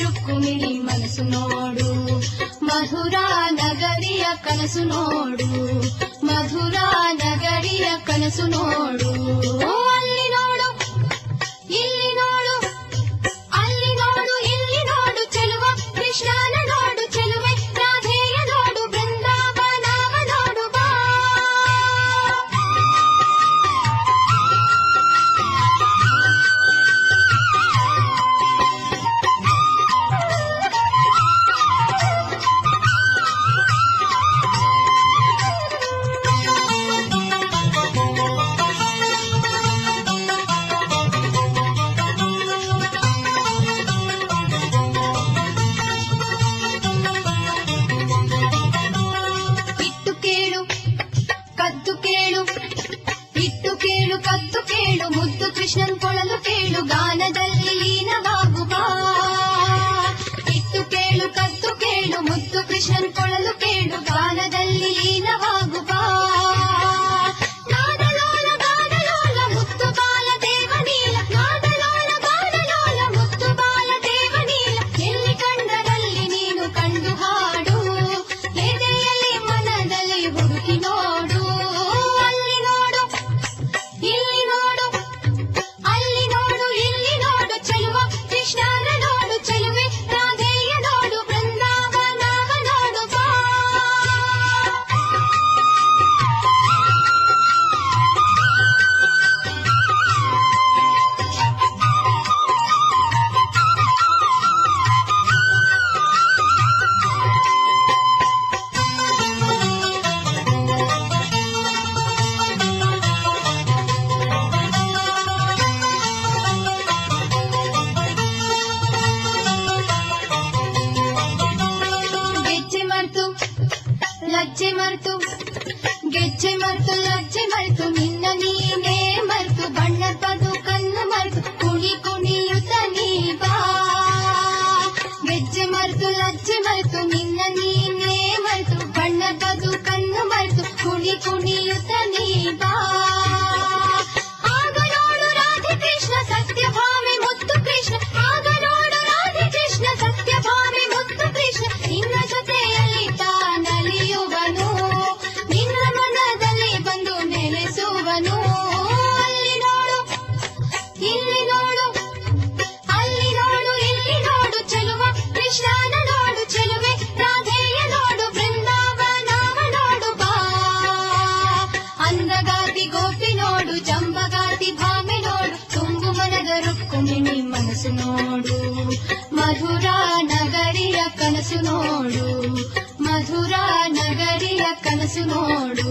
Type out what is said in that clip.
ರುಕ್ಮಿಣಿ ಮನಸ್ಸು ನೋಡು, ಮಧುರಾ ನಗರಿಯ ಕನಸು ನೋಡು, ಮಧುರಾ ನಗರಿಯ ಕನಸು ನೋಡು. ಅಲ್ಲಿ ನೋಡು ಇಲ್ಲಿ ನೋಡು, ಅಲ್ಲಿ ನೋಡು ಇಲ್ಲಿ ನೋಡು, ಚೆಲುವ ಕೃಷ್ಣನ ನೋಡು, ಚೆಲುವೆ ರಾಧೆಯ ನೋಡು, ಬೃಂದಾವನವ ನೋಡು ಬಾ. ಇಟ್ಟು ಕೇಳು ಕದ್ದು ಕೇಳು, ಮುದ್ದು ಕೃಷ್ಣನ್ ಕೊಳಲು ಕೇಳು, ಗಾನದಲ್ಲಿ ಲೀನವಾಗು ಬಾ. ಇಟ್ಟು ಕೇಳು ಕದ್ದು ಕೇಳು, ಮುದ್ದು ಕೃಷ್ಣನ್ ಕೊಳಲು ಕೇಳು, ಗಾನದಲ್ಲಿ ಲೀನವಾಗು ಬಾ. ಗಾನಲೋಲ ಗಾನಲೋಲ ಮುತ್ತು ಬಾಲ ದೇವನೀಲ, ಗಾನಲೋಲ ಗಾನಲೋಲ ಮುತ್ತು ಬಾಲ ದೇವನೀಲ, ಎಲ್ಲಿ ಕಂಡರಲ್ಲಿ ನೀನು ಕಂಡು ಹಾಡು, ಎದೆಯಲ್ಲಿ ಮನದಲ್ಲಿ ಹುಡುಕಿ ನೋಡು. ಅಲ್ಲಿ ನೋಡು ಇಲ್ಲಿ ನೋಡು, ಅಲ್ಲಿ ನೋಡು ಇಲ್ಲಿ ನೋಡು, ಚೆಲುವ ಕೃಷ್ಣನ ನೋಡು, ಚೆಲುವೆ ರಾಧೆಯ ನೋಡು, ಬೃಂದಾವನವ ನೋಡು ಬಾ. ಲಜ್ಜೆ ಮರ್ತು ಗೆಜ್ಜೆ ಮರ್ತು ಲಜ್ಜೆ ಮರ್ತು, ನಿನ್ನ ನೀನೇ ಮರ್ತು, ಬಣ್ಣದ ಬದುಕನ್ನು ಮರ್ತು, ಕುಣಿ ಕುಣಿಯುತ್ತ ನೀ ಬಾ. ಗೆಜ್ಜೆ ಮರ್ತು ಲಜ್ಜೆ ಮರ್ತು, ನಿನ್ನ ನೀನೇ ಮರ್ತು, ಬಣ್ಣದ ಬದುಕನ್ನು ಮರ್ತು, ಕುಣಿ ಕುಣಿಯುತ್ತ ನೀ ಬಾ. ಆಗ ನೋಡು ರಾಧೆ ಕೃಷ್ಣ ಸತ್ಯಭಾಮೆ ಮುತ್ತು ಕೃಷ್ಣ, ಆಗ ನೋಡು ರಾಧೆ ಕೃಷ್ಣ ಸತ್ಯಭಾಮೆ ಮುತ್ತು ಕೃಷ್ಣ, ನಿನ್ನ ಜೊತೆಯಲ್ಲಿ ತಾನಲಿಯುವನು, ನಿನ್ನ ಮನದಲ್ಲಿ ಬಂದು ನೆಲೆಸುವನು. ಅಲ್ಲಿ ನೋಡು ಇಲ್ಲಿ ನೋಡು, ಅಲ್ಲಿ ನೋಡು ಇಲ್ಲಿ ನೋಡು, ಚೆಲುವ ಕೃಷ್ಣನ ನೋಡು, ಚೆಲುವೆ ರಾಧೆಯ ನೋಡು, ಬೃಂದಾವನವ ನೋಡು ಬಾ. ಅಂದಗಾತಿ ಗೋಪಿ ನೋಡು, ಜಂಬಗಾತಿ ಭಾಮೆ ನೋಡು, ತುಂಬು ಮನದ ರುಕ್ಮಿಣಿ ಮನಸ್ಸು ನೋಡು, ಮಧುರಾ ನಗರಿಯ ಕನಸು ನೋಡು, ಮಧುರಾ ನಗರಿಯ ಕನಸು ನೋಡು.